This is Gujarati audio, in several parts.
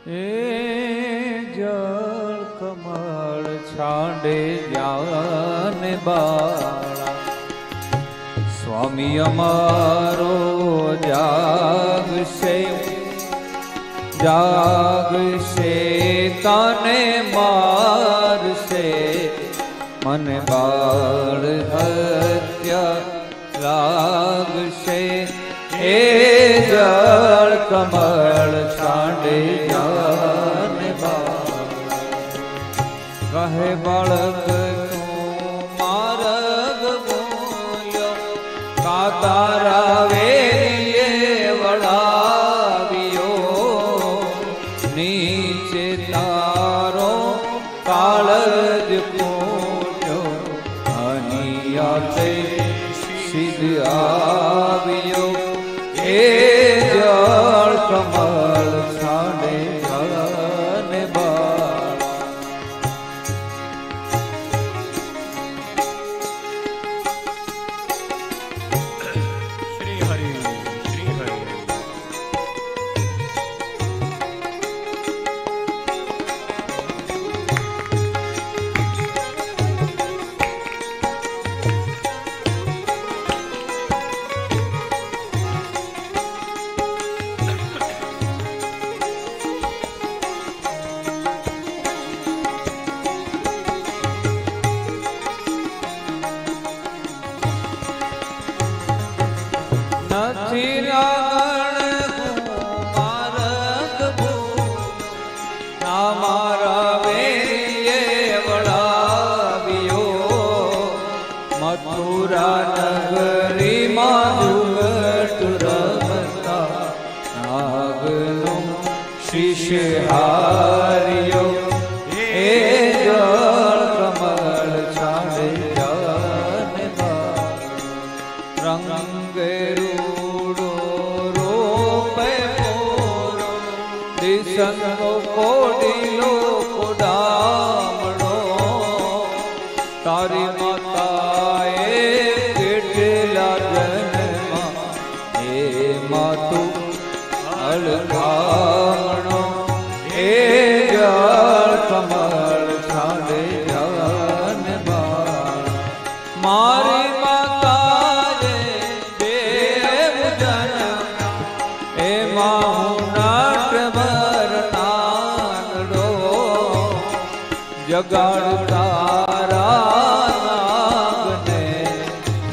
જળ કમળ છાંડે જાન બાળા સ્વામી અમારો જાગશે જાગશે તને મારશે મને બાળ હત્યા લાગશે એ જળ કમળ છાંડે જાન બાળા કહે બાળક તું માર્ગ બોલ્યો કા તારા વેલીએ વળાવ્યો નીચે તારો કાળજ પૂટ્યો અનિયાતે સિદ્ધ આવ્યો એ જળ કમળ છાંડે જાન બાળા શ્રી હરિ શ્રી હરિ નથી રાગણ માર્ગ ના મારા વેરીએ વળાવ્યો મથુરા નગરીમાં જુગટ રમતા નાગનું શિષ્ય હાર્યો એ જળ કમળ છાંડે જાન બાળા રંગે દિશનો કોડીલો કોડામણો તારી માતાએ કેટલા જન્મમાં એમાં તું અલખામણો એ જળ કમળ છાંડે જાન બાળા મારી માતાએ દેવ જન્મ એમાં જગાડ તારા નાગને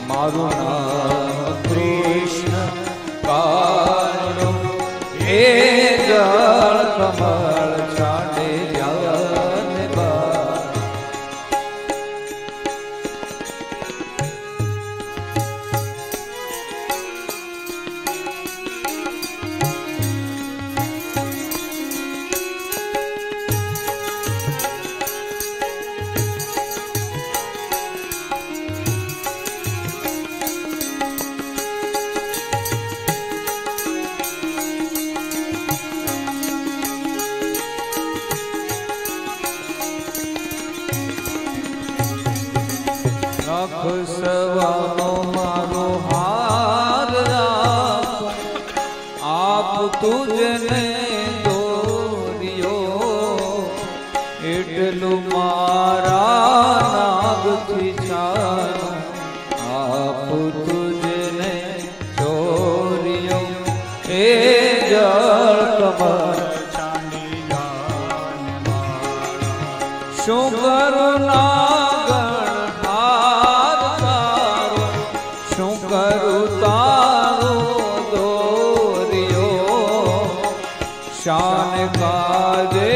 મારું નામ કૃષ્ણ કાળો એ જળ કમળ છાંડે જાન બાળા સવાનો મારો હાર રાખ આપ તુજને દોર્યો એટલું મારા નાગથી છાનો આપ તુજને ચોર્યો એ જળ કમળ છાંડે જાન બાળા શું કરું નાગણ શું કરું તારો દોર્યો શાન કાજે